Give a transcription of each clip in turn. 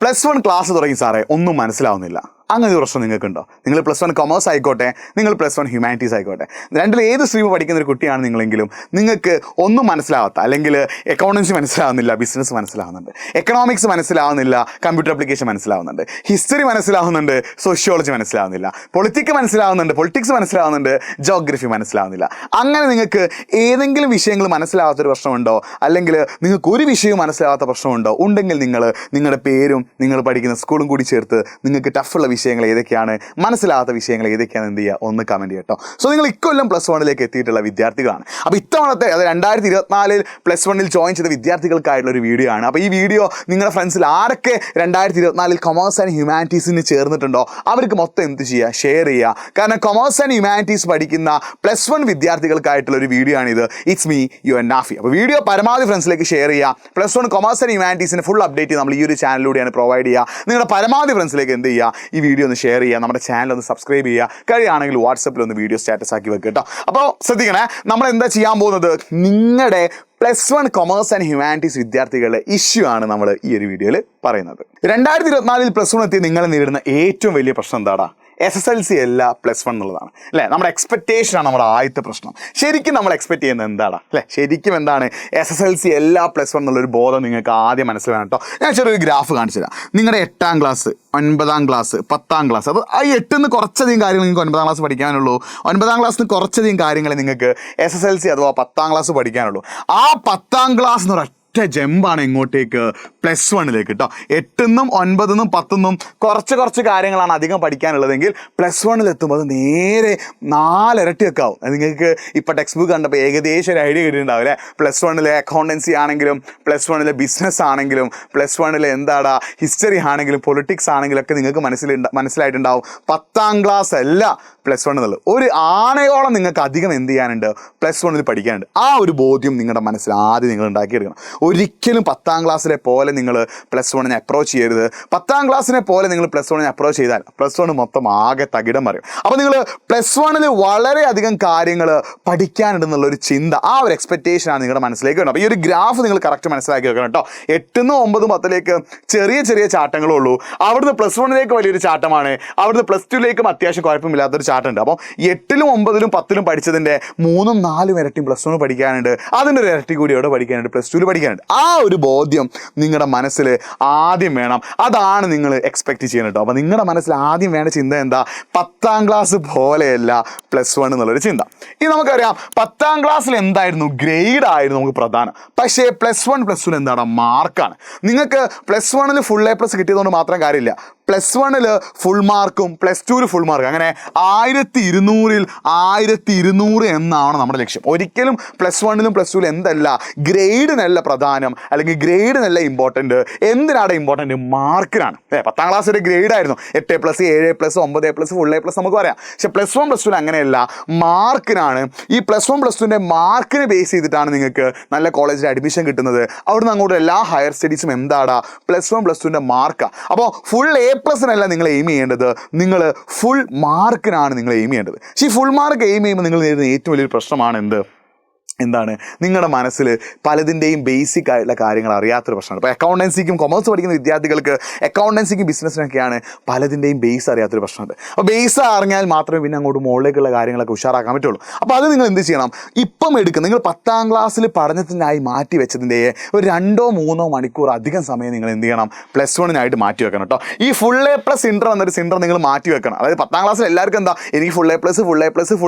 +1 class തുടങ്ങി സാറേ, ഒന്നും മനസ്സിലാവുന്നില്ല. അങ്ങനെ ഒരു പ്രശ്നം നിങ്ങൾക്കുണ്ടോ? നിങ്ങൾ +1 കൊമേഴ്സ് ആയിക്കോട്ടെ, നിങ്ങൾ +1 ഹ്യൂമാനിറ്റീസ് ആയിക്കോട്ടെ, രണ്ടിൽ ഏത് സ്ട്രീം പഠിക്കുന്ന ഒരു കുട്ടിയാണ് നിങ്ങളെങ്കിലും നിങ്ങൾക്ക് ഒന്നും മനസ്സിലാവാത്ത, അല്ലെങ്കിൽ അക്കൗണ്ടൻസി മനസ്സിലാവുന്നില്ല, ബിസിനസ് മനസ്സിലാവുന്നുണ്ട്, എക്കണോമിക്സ് മനസ്സിലാവുന്നില്ല, കമ്പ്യൂട്ടർ ആപ്ലിക്കേഷൻ മനസ്സിലാവുന്നുണ്ട്, ഹിസ്റ്ററി മനസ്സിലാവുന്നുണ്ട്, സോഷ്യോളജി മനസ്സിലാവുന്നില്ല, പൊളിറ്റിക്സ് മനസ്സിലാവുന്നുണ്ട്, ജോഗ്രഫി മനസ്സിലാവുന്നില്ല. അങ്ങനെ നിങ്ങൾക്ക് ഏതെങ്കിലും വിഷയങ്ങൾ മനസ്സിലാവാത്തൊരു പ്രശ്നമുണ്ടോ? അല്ലെങ്കിൽ നിങ്ങൾക്ക് ഒരു വിഷയവും മനസ്സിലാവാത്ത പ്രശ്നമുണ്ടോ? ഉണ്ടെങ്കിൽ നിങ്ങൾ നിങ്ങളുടെ പേരും നിങ്ങൾ പഠിക്കുന്ന സ്കൂളും കൂടി ചേർത്ത് നിങ്ങൾക്ക് ടഫുള്ള വിഷയങ്ങൾ ഏതൊക്കെയാണ്, മനസ്സിലാകാത്ത വിഷയങ്ങൾ ഏതൊക്കെയാണ് എന്ത് ചെയ്യുക, ഒന്ന് കമൻറ്റ് ചെയ്യട്ടോ. സോ നിങ്ങൾ ഇക്കൊല്ലം +1 എത്തിയിട്ടുള്ള വിദ്യാർത്ഥികളാണ്. അപ്പോൾ ഇത്തവണത്തെ, അത് 2024 +1 ജോയിൻ ചെയ്ത വിദ്യാർത്ഥികൾക്കായിട്ടുള്ള ഒരു വീഡിയോ ആണ്. അപ്പോൾ ഈ വീഡിയോ നിങ്ങളുടെ ഫ്രണ്ട്സിൽ ആരൊക്കെ 2024 കൊമേഴ്സ് ആൻഡ് ഹ്യൂമാനിറ്റീസിന് ചേർന്നിട്ടുണ്ടോ അവർക്ക് മൊത്തം എന്ത് ചെയ്യുക, ഷെയർ ചെയ്യുക. കാരണം കൊമേഴ്സ് ആൻഡ് ഹ്യൂമാനിറ്റീസ് പഠിക്കുന്ന +1 വിദ്യാർത്ഥികൾക്കായിട്ടുള്ള ഒരു വീഡിയോ ആണിത്. It's me your Nafi. അപ്പോൾ വീഡിയോ പരമാവധി ഫ്രണ്ട്സിലേക്ക് ഷെയർ ചെയ്യുക. +1 കൊമേഴ്സ് ആൻഡ് ഹ്യൂമാനിറ്റീസിന് ഫുൾ അപ്ഡേറ്റ് നമ്മൾ ഈ ഒരു ചാനലിലൂടെയാണ് പ്രൊവൈഡ് ചെയ്യുക. നിങ്ങളുടെ പരമാവധി ഫ്രണ്ട്സിലേക്ക് എന്ത് ചെയ്യുക, ഈ വീഡിയോ ഒന്ന് ഷെയർ ചെയ്യുക, നമ്മുടെ ചാനൽ ഒന്ന് സബ്സ്ക്രൈബ് ചെയ്യുക, കഴിയുകയാണെങ്കിൽ വാട്സപ്പിൽ ഒന്ന് വീഡിയോ സ്റ്റാറ്റസ് ആക്കി വെക്കുക കേട്ടോ. അപ്പോൾ ശ്രദ്ധിക്കണേ, നമ്മൾ എന്താ ചെയ്യാൻ പോകുന്നത്, നിങ്ങളുടെ +1 കൊമേഴ്സ് ആൻഡ് ഹ്യൂമാനിറ്റീസ് വിദ്യാർത്ഥികളുടെ ഇഷ്യൂ ആണ് നമ്മൾ ഈ ഒരു വീഡിയോയിൽ പറയുന്നത്. 2024 +1 എത്തി നിങ്ങൾ നേരിടുന്ന ഏറ്റവും വലിയ പ്രശ്നം എന്താടാ? SSLC അല്ല +1 എന്നുള്ളതാണ് അല്ലേ. നമ്മുടെ എക്സ്പെക്റ്റേഷനാണ് നമ്മുടെ ആദ്യത്തെ പ്രശ്നം. ശരിക്കും നമ്മൾ എക്സ്പെക്ട് ചെയ്യുന്നത് എന്താടാ അല്ലേ? ശരിക്കും എന്താണ് SSLC അല്ല +1 എന്നുള്ളൊരു ബോധം നിങ്ങൾക്ക് ആദ്യം മനസ്സിലാക്കണം കേട്ടോ. ഞാൻ ചെറിയൊരു ഗ്രാഫ് കാണിച്ചു തരാം. നിങ്ങളുടെ 8ാം ക്ലാസ്, 9ാം ക്ലാസ്, 10ാം ക്ലാസ്, അത് ആ 8ന്ന് കുറച്ചധികം കാര്യങ്ങൾ നിങ്ങൾക്ക് 9ാം ക്ലാസ് പഠിക്കാനുള്ളൂ. 9ാം ക്ലാസ്സിന് കുറച്ചധികം കാര്യങ്ങൾ നിങ്ങൾക്ക് SSLC അഥവാ 10ാം ക്ലാസ് പഠിക്കാനുള്ളൂ. ആ 10ാം ക്ലാസ് എന്ന് പറഞ്ഞാൽ ജമ്പാണ് ഇങ്ങോട്ടേക്ക് +1 കേട്ടോ. 8ന്നും 9ന്നും 10ന്നും കുറച്ച് കാര്യങ്ങളാണ് അധികം പഠിക്കാനുള്ളതെങ്കിൽ +1 എത്തുമ്പോൾ അത് നേരെ 4 ഇരട്ടിയൊക്കെ ആവും. അത് നിങ്ങൾക്ക് ഇപ്പോൾ ടെക്സ്റ്റ് ബുക്ക് കണ്ടപ്പോൾ ഏകദേശം ഒരു ഐഡിയ കിട്ടിയിട്ടുണ്ടാവും അല്ലേ. +1 അക്കൗണ്ടൻസി ആണെങ്കിലും, +1 ബിസിനസ് ആണെങ്കിലും, +1 എന്താടാ ഹിസ്റ്ററി ആണെങ്കിലും, പൊളിറ്റിക്സ് ആണെങ്കിലും ഒക്കെ നിങ്ങൾക്ക് മനസ്സിലായിട്ടുണ്ടാവും. 10ാം ക്ലാസ് അല്ല +1 എന്നുള്ളത്. ഒരു ആനയോളം നിങ്ങൾക്ക് അധികം എന്ത് ചെയ്യാനുണ്ട്, +1 പഠിക്കാനുണ്ട്. ആ ഒരു ബോധ്യം നിങ്ങളുടെ മനസ്സിൽ ആദ്യം നിങ്ങൾ ഉണ്ടാക്കിയെടുക്കണം. ഒരിക്കലും 10ാം ക്ലാസ്സിലെ പോലെ നിങ്ങൾ +1 അപ്രോച്ച് ചെയ്യരുത്. 10ാം ക്ലാസ്സിനെ പോലെ നിങ്ങൾ +1 അപ്രോച്ച് ചെയ്താൽ +1 മൊത്തം ആകെ തകിടം മറിയും. അപ്പോൾ നിങ്ങൾ +1 വളരെയധികം കാര്യങ്ങൾ പഠിക്കാനുണ്ടെന്നുള്ളൊരു ചിന്ത, ആ ഒരു എക്സ്പെക്റ്റേഷനാണ് നിങ്ങളുടെ മനസ്സിലേക്ക് വേണം. അപ്പോൾ ഈ ഒരു ഗ്രാഫ് നിങ്ങൾ കറക്റ്റ് മനസ്സിലാക്കി വെക്കണം കേട്ടോ. 8ന്നും 9നും 10ലേക്ക് ചെറിയ ചാട്ടങ്ങളേ ഉള്ളൂ. അവിടുന്ന് +1 വലിയൊരു ചാട്ടമാണ്. അവിടുന്ന് +2 അത്യാവശ്യം കുഴപ്പമില്ലാത്തൊരു ചാട്ടുണ്ട്. അപ്പോൾ 8ലും 9ലും 10ലും പഠിച്ചതിൻ്റെ 3ഉം 4ഉം ഇരട്ടിയും +1 പഠിക്കാനുണ്ട്. അതിൻ്റെ ഒരു ഇരട്ടി കൂടി എവിടെ പഠിക്കാനുണ്ട്, +2 പഠിക്കാനുണ്ട്. ആ ഒരു ബോധ്യം നിങ്ങളുടെ മനസ്സിൽ ആദ്യം വേണം. അതാണ് നിങ്ങൾ എക്സ്പെക്റ്റ് ചെയ്യണം കേട്ടോ. അപ്പോൾ നിങ്ങളുടെ മനസ്സിൽ ആദ്യം വേണ്ട ചിന്ത എന്താ, 10ാം ക്ലാസ് പോലെയല്ല +1 എന്നുള്ളൊരു ചിന്ത. ഇനി നമുക്കറിയാം 10ാം ക്ലാസ്സിൽ എന്തായിരുന്നു, ഗ്രേഡ് ആയിരുന്നു നമുക്ക് പ്രധാനം. പക്ഷേ +1 എന്താണ്, മാർക്കാണ്. നിങ്ങൾക്ക് +1 ഫുൾ A+ കിട്ടിയതുകൊണ്ട് മാത്രം കാര്യമില്ല. +1 ഫുൾ മാർക്കും +2 ഫുൾ മാർക്കും, അങ്ങനെ 1200ൽ 1200 എന്നാണ് നമ്മുടെ ലക്ഷ്യം. ഒരിക്കലും +1ലും +2ലും എന്തല്ല, ഗ്രേഡിനല്ല പ്രധാനം, അല്ലെങ്കിൽ ഗ്രേഡിനല്ല ഇമ്പോർട്ടൻറ്റ്. എന്തിനാണ് ഇമ്പോർട്ടൻറ്റ്, മാർക്കിനാണ്. 10ാം ക്ലാസ് ഒരു ഗ്രേഡായിരുന്നു, 8A+, 7A+, 9A+, full A+ നമുക്ക് പറയാം. പക്ഷേ +1 +2 അങ്ങനെയല്ല, മാർക്കിനാണ്. ഈ +1 +2ൻ്റെ മാർക്കിനെ ബേസ് ചെയ്തിട്ടാണ് നിങ്ങൾക്ക് നല്ല കോളേജിൽ അഡ്മിഷൻ കിട്ടുന്നത്. അവിടുന്ന് അങ്ങോട്ട് എല്ലാ ഹയർ സ്റ്റഡീസും എന്താടാ, +1 +2ൻ്റെ മാർക്കാണ്. അപ്പോൾ ഫുൾ A+നല്ല നിങ്ങൾ എയിം ചെയ്യേണ്ടത്, നിങ്ങൾ ഫുൾ മാർക്കിനാണ് നിങ്ങൾ എയിം ചെയ്യേണ്ടത്. പക്ഷേ ഈ ഫുൾ മാർക്ക് എയിം ചെയ്യുമ്പോൾ നിങ്ങൾ നേരിടുന്ന ഏറ്റവും വലിയൊരു പ്രശ്നമാണ് എന്താണ്, നിങ്ങളുടെ മനസ്സിൽ പലതിൻ്റെയും ബേസിക് ആയിട്ടുള്ള കാര്യങ്ങൾ അറിയാത്തൊരു പ്രശ്നമാണ്. ഇപ്പോൾ അക്കൗണ്ടൻസിക്കും കൊമേഴ്സ് പഠിക്കുന്ന വിദ്യാർത്ഥികൾക്ക്, അക്കൗണ്ടൻസിക്കും ബിസിനസ്സിനൊക്കെയാണ് പലതിൻ്റെയും ബേസ് അറിയാത്തൊരു പ്രശ്നമുണ്ട്. അപ്പോൾ ബേസ് അറിഞ്ഞാൽ മാത്രമേ പിന്നെ അങ്ങോട്ട് മുകളിലേക്കുള്ള കാര്യങ്ങളൊക്കെ ഉഷാറാക്കാൻ പറ്റുള്ളൂ. അപ്പോൾ അത് നിങ്ങൾ എന്ത് ചെയ്യണം, ഇപ്പം എടുക്കുക. നിങ്ങൾ 10ാം ക്ലാസ്സിൽ പഠനത്തിനായി മാറ്റി വെച്ചതിൻ്റെ ഒരു 2-3 മണിക്കൂർ അധികം സമയം നിങ്ങൾ എന്ത് ചെയ്യണം, +1 മാറ്റി വെക്കണം കേട്ടോ. ഈ ഫുൾ A+ സിൻഡ്രം എന്നൊരു സിൻഡ്രം നിങ്ങൾ മാറ്റി വെക്കണം. അതായത് 10ാം ക്ലാസ്സിൽ എല്ലാവർക്കും എന്താ, എനിക്ക് ഫുൾ A+,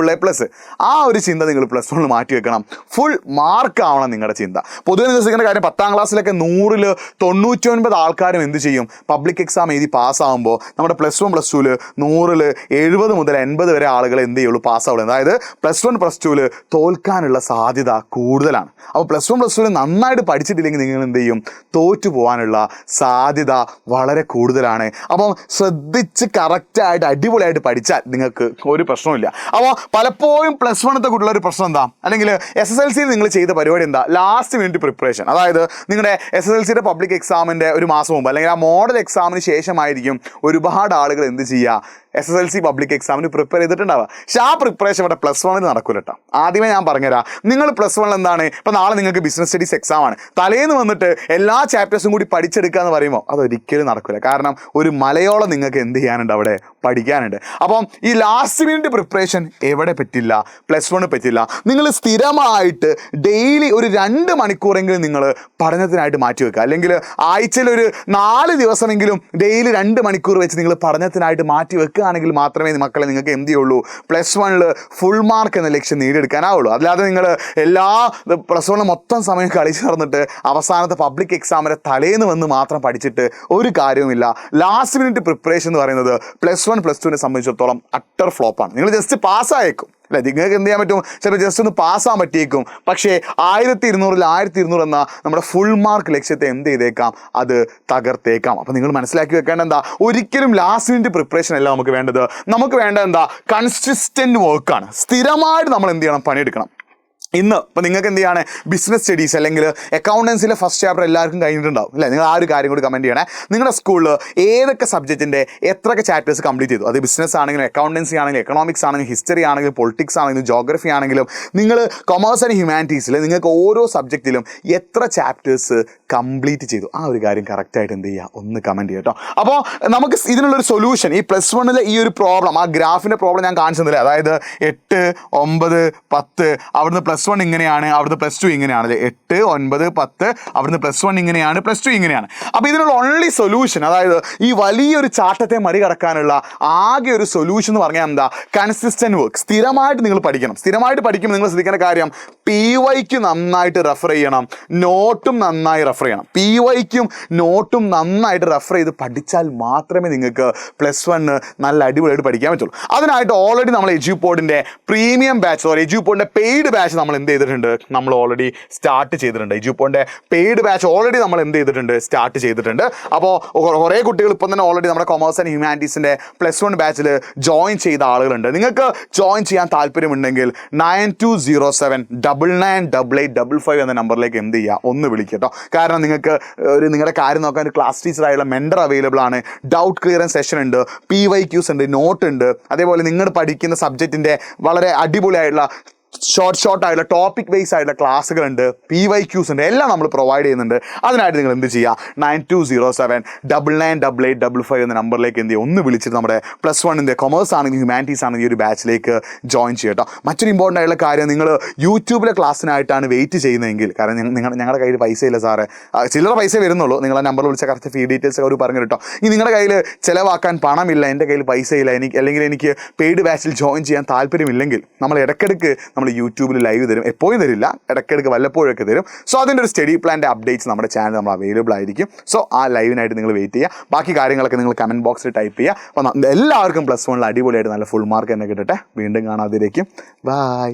ആ ഒരു ചിന്ത നിങ്ങൾ +1 മാറ്റി വെക്കണം. ഫുൾ മാർക്ക് ആവണം നിങ്ങളുടെ ചിന്ത. പൊതുവെ നിങ്ങൾ ശ്രദ്ധിക്കേണ്ട കാര്യം, 10ാം ക്ലാസ്സിലൊക്കെ 100ൽ 99 ആൾക്കാരും എന്ത് ചെയ്യും, പബ്ലിക് എക്സാം എഴുതി പാസ്സാകുമ്പോൾ നമ്മുടെ +1 +2ൽ 100ൽ 70 മുതൽ 80 വരെ ആളുകൾ എന്ത് ചെയ്യുള്ളൂ, പാസ്സാവുള്ളൂ. അതായത് +1 +2ൽ തോൽക്കാനുള്ള സാധ്യത കൂടുതലാണ്. അപ്പോൾ +1 +2ൽ നന്നായിട്ട് പഠിച്ചിട്ടില്ലെങ്കിൽ നിങ്ങൾ എന്ത് ചെയ്യും, തോറ്റു പോകാനുള്ള സാധ്യത വളരെ കൂടുതലാണ്. അപ്പം ശ്രദ്ധിച്ച് കറക്റ്റായിട്ട് അടിപൊളിയായിട്ട് പഠിച്ചാൽ നിങ്ങൾക്ക് ഒരു പ്രശ്നമില്ല. അപ്പോൾ പലപ്പോഴും +1 കൂട്ടുള്ള ഒരു പ്രശ്നം എന്താ, അല്ലെങ്കിൽ SSLC നിങ്ങൾ ചെയ്ത പരിപാടി എന്താ, ലാസ്റ്റ് മിനിറ്റ് പ്രിപ്പറേഷൻ. അതായത് നിങ്ങളുടെ SSLCയുടെ പബ്ലിക് എക്സാമിൻ്റെ ഒരു മാസം മുമ്പ്, അല്ലെങ്കിൽ ആ മോഡൽ എക്സാമിന് ശേഷമായിരിക്കും ഒരുപാട് ആളുകൾ എന്ത് ചെയ്യുക, SSLC പബ്ലിക് എക്സാമിന് പ്രിപ്പയർ ചെയ്തിട്ടുണ്ടാവുക. പക്ഷെ ആ പ്രിപ്പറേഷൻ ഇവിടെ +1 നടക്കൂല കേട്ടോ. ആദ്യമേ ഞാൻ പറഞ്ഞുതരാം, നിങ്ങൾ +1 എന്താണ്, ഇപ്പം നാളെ നിങ്ങൾക്ക് ബിസിനസ് സ്റ്റഡീസ് എക്സാം ആണ്, തലേന്ന് വന്നിട്ട് എല്ലാ ചാപ്റ്റേഴ്സും കൂടി പഠിച്ചെടുക്കുക എന്ന് പറയുമ്പോൾ അതൊരിക്കലും നടക്കില്ല. കാരണം ഒരു മലയോളം നിങ്ങൾക്ക് എന്ത് ചെയ്യാനുണ്ട്, അവിടെ പഠിക്കാനുണ്ട്. അപ്പം ഈ ലാസ്റ്റ് മിനിറ്റ് പ്രിപ്പറേഷൻ എവിടെ പറ്റില്ല, +1 പറ്റില്ല. നിങ്ങൾ സ്ഥിരമായിട്ട് ഡെയിലി ഒരു 2 മണിക്കൂറെങ്കിലും നിങ്ങൾ പഠനത്തിനായിട്ട് മാറ്റി വെക്കുക. അല്ലെങ്കിൽ ആഴ്ചയിൽ ഒരു 4 ദിവസമെങ്കിലും ഡെയിലി 2 മണിക്കൂർ വെച്ച് നിങ്ങൾ പഠനത്തിനായിട്ട് മാറ്റി വെക്കുകയാണെങ്കിൽ മാത്രമേ മക്കളെ നിങ്ങൾക്ക് എന്ത് ചെയ്യുള്ളൂ, +1 ഫുൾ മാർക്ക് എന്ന ലക്ഷ്യം നേടിയെടുക്കാനാവുള്ളൂ. അല്ലാതെ നിങ്ങൾ എല്ലാ +1 മൊത്തം സമയം കളിച്ച് നടന്നിട്ട് അവസാനത്തെ പബ്ലിക് എക്സാമിൻ്റെ തലേന്ന് വന്ന് മാത്രം പഠിച്ചിട്ട് ഒരു കാര്യവുമില്ല. ലാസ്റ്റ് മിനിറ്റ് പ്രിപ്പറേഷൻ എന്ന് പറയുന്നത് +1 +2നെ സംബന്ധിച്ചിടത്തോളം അട്ടർ ഫ്ലോപ്പാണ്. നിങ്ങൾ ജസ്റ്റ് പാസ്സായേക്കും അല്ലേ, നിങ്ങൾക്ക് എന്ത് ചെയ്യാൻ പറ്റും, ചിലപ്പോൾ ജസ്റ്റ് ഒന്ന് പാസ്സാകാൻ പറ്റിയേക്കും. പക്ഷേ 1200-ൽ 1200 എന്ന നമ്മുടെ ഫുൾ മാർക്ക് ലക്ഷ്യത്തെ എന്ത് ചെയ്തേക്കാം, അത് തകർത്തേക്കാം. അപ്പം നിങ്ങൾ മനസ്സിലാക്കി വെക്കേണ്ട എന്താ, ഒരിക്കലും ലാസ്റ്റ് മിനിറ്റ് പ്രിപ്പറേഷൻ അല്ല നമുക്ക് വേണ്ടത്. നമുക്ക് വേണ്ടത് എന്താ, കൺസിസ്റ്റൻറ്റ് വർക്കാണ്. സ്ഥിരമായിട്ട് നമ്മൾ എന്ത് ചെയ്യണം, പണിയെടുക്കണം. ഇപ്പം നിങ്ങൾക്ക് എന്ത് ചെയ്യാണ്, ബിസിനസ് സ്റ്റഡീസ് അല്ലെങ്കിൽ അക്കൗണ്ടൻസിലെ ഫസ്റ്റ് ചാപ്റ്റർ എല്ലാവർക്കും കഴിഞ്ഞിട്ടുണ്ടാവും അല്ലേ. നിങ്ങൾ ആ ഒരു കാര്യം കൂടി കമൻറ്റ് ചെയ്യണേ. നിങ്ങളുടെ സ്കൂളിൽ ഏതൊക്കെ സബ്ജക്റ്റിൻ്റെ എത്രയൊക്കെ ചാപ്റ്റേഴ്സ് കംപ്ലീറ്റ് ചെയ്തു, അത് ബിസിനസ് ആണെങ്കിലും അക്കൗണ്ടൻസി ആണെങ്കിലും എക്കണോമിക്സ് ആണെങ്കിലും ഹിസ്റ്ററി ആണെങ്കിലും പൊളിറ്റിക്സ് ആണെങ്കിലും ജോഗ്രഫി ആണെങ്കിലും നിങ്ങൾ കൊമേഴ്സ് ആൻഡ് ഹ്യൂമാനിറ്റീസിൽ നിങ്ങൾക്ക് ഓരോ സബ്ജക്റ്റിലും എത്ര ചാപ്റ്റേഴ്സ് കംപ്ലീറ്റ് ചെയ്തു, ആ ഒരു കാര്യം കറക്റ്റായിട്ട് എന്ത് ചെയ്യുക, ഒന്ന് കമൻറ്റ് ചെയ്യുക കേട്ടോ. അപ്പോൾ നമുക്ക് ഇതിനുള്ളൊരു സൊല്യൂഷൻ, ഈ +1 ഈ ഒരു പ്രോബ്ലം, ആ ഗ്രാഫിൻ്റെ പ്രോബ്ലം ഞാൻ കാണിച്ചു തന്നില്ലേ, അതായത് 8, 9, 10 അവിടുന്ന് +1 ഇങ്ങനെയാണ്, അവിടുന്ന് +2 ഇങ്ങനെയാണ് അല്ലേ, 8, 9, 10 അവിടുന്ന് +1 ഇങ്ങനെയാണ്, +2 ഇങ്ങനെയാണ്. അപ്പോൾ ഇതിനുള്ള ഓൺലി സൊല്യൂഷൻ, അതായത് ഈ വലിയൊരു ചാട്ടത്തെ മറികടക്കാനുള്ള ആകെ ഒരു സൊല്യൂഷൻ എന്ന് പറഞ്ഞാൽ എന്താ, കൺസിസ്റ്റൻറ്റ് വർക്ക്. സ്ഥിരമായിട്ട് നിങ്ങൾ പഠിക്കണം. സ്ഥിരമായിട്ട് പഠിക്കുമ്പോൾ നിങ്ങൾ ശ്രദ്ധിക്കേണ്ട കാര്യം, PYQ നന്നായിട്ട് റെഫർ ചെയ്യണം, നോട്ടും നന്നായി റെഫർ ചെയ്യണം. PYQും നോട്ടും നന്നായിട്ട് റെഫർ ചെയ്ത് പഠിച്ചാൽ മാത്രമേ നിങ്ങൾക്ക് +1 നല്ല അടിപൊളിയായിട്ട് പഠിക്കാൻ പറ്റുള്ളൂ. അതിനായിട്ട് ഓൾറെഡി നമ്മൾ എജ്യൂപോഡിൻ്റെ പ്രീമിയം ബാച്ച്, എജ്യൂപോഡിൻ്റെ പെയ്ഡ് ബാച്ച് നമ്മൾ എന്ത് ചെയ്തിട്ടുണ്ട്, നമ്മൾ ഓൾറെഡി സ്റ്റാർട്ട് ചെയ്തിട്ടുണ്ട്. എജ്യൂപോഡിൻ്റെ പെയ്ഡ് ബാച്ച് ഓൾറെഡി നമ്മൾ എന്ത് ചെയ്തിട്ടുണ്ട്, സ്റ്റാർട്ട് ചെയ്തിട്ടുണ്ട്. അപ്പോൾ കുറേ കുട്ടികൾ ഇപ്പം തന്നെ ഓൾറെഡി നമ്മുടെ കൊമേഴ്സ് ആൻഡ് ഹ്യൂമാനിറ്റീസിൻ്റെ +1 ബാച്ചിൽ ജോയിൻ ചെയ്ത ആളുകളുണ്ട്. നിങ്ങൾക്ക് ജോയിൻ ചെയ്യാൻ താല്പര്യമുണ്ടെങ്കിൽ 9207998855 എന്ന നമ്പറിലേക്ക് എന്ത് ചെയ്യുക, ഒന്ന് വിളിക്കട്ടോ. കാരണം നിങ്ങൾക്ക് നിങ്ങളുടെ കാര്യം നോക്കാൻ ഒരു ക്ലാസ് ടീച്ചറായുള്ള മെൻറ്റർ അവൈലബിൾ ആണ്. ഡൗട്ട് ക്ലിയറൻസ് സെഷൻ ഉണ്ട്, PYQs ഉണ്ട്, നോട്ട് ഉണ്ട്. അതേപോലെ നിങ്ങൾ പഠിക്കുന്ന സബ്ജക്റ്റിൻ്റെ വളരെ അടിപൊളിയായിട്ടുള്ള ഷോർട്ട് ആയിട്ടുള്ള ടോപ്പിക് വൈസ് ആയിട്ടുള്ള ക്ലാസ്സുകളുണ്ട്, PYQs ഉണ്ട്, എല്ലാം നമ്മൾ പ്രൊവൈഡ് ചെയ്യുന്നുണ്ട്. അതിനായിട്ട് നിങ്ങൾ എന്ത് ചെയ്യുക, 9207998855 എന്ന നമ്പറിലേക്ക് എന്ത് ചെയ്യുക, ഒന്ന് വിളിച്ചിട്ട് നമ്മുടെ +1 കൊമേഴ്സ് ആണെങ്കിൽ ഹ്യൂമാനിറ്റീസ് ആണെങ്കിൽ ഈ ഒരു ബാച്ചിലേക്ക് ജോയിൻ ചെയ്യട്ടോ. മറ്റൊരു ഇമ്പോർട്ടൻ്റ് ആയിട്ടുള്ള കാര്യം, നിങ്ങൾ യൂട്യൂബിലെ ക്ലാസ്സിനായിട്ടാണ് വെയിറ്റ് ചെയ്യുന്നതെങ്കിൽ, കാരണം ഞങ്ങളുടെ കയ്യിൽ പൈസ ഇല്ല സാറേ, ചില്ലറ പൈസ വരുന്നുള്ളൂ, നിങ്ങളെ നമ്പറിൽ വിളിച്ച കറക്റ്റ് ഫീ ഡീറ്റെയിൽസ് അവർ പറഞ്ഞു കേട്ടോ. ഇനി നിങ്ങളുടെ കയ്യിൽ ചിലവാക്കാൻ പണമില്ല, എൻ്റെ കയ്യിൽ പൈസ ഇല്ല, അല്ലെങ്കിൽ എനിക്ക് പെയ്ഡ് ബാച്ചിൽ ജോയിൻ ചെയ്യാൻ താല്പര്യമില്ലെങ്കിൽ, നമ്മൾ ഇടയ്ക്കിടയ്ക്ക് നമ്മൾ യൂട്യൂബിൽ ലൈവ് തരും, എപ്പോഴും തരില്ല, ഇടയ്ക്കിടയ്ക്ക് വല്ലപ്പോഴൊക്കെ തരും. സോ അതിൻ്റെ ഒരു സ്റ്റഡി പ്ലാൻ്റെ അപ്ഡേറ്റ്സ് നമ്മുടെ ചാനൽ നമ്മൾ അവൈലബിൾ ആയിരിക്കും. സോ ആ ലൈവിനായിട്ട് നിങ്ങൾ വെയിറ്റ് ചെയ്യുക. ബാക്കി കാര്യങ്ങളൊക്കെ നിങ്ങൾ കമൻറ്റ് ബോക്സിൽ ടൈപ്പ് ചെയ്യുക. അപ്പോൾ എല്ലാവർക്കും +1 അടിപൊളിയായിട്ട് നല്ല ഫുൾ മാർക്ക് തന്നെ കിട്ടട്ടെ. വീണ്ടും കാണാതിരിക്കും. ബൈ.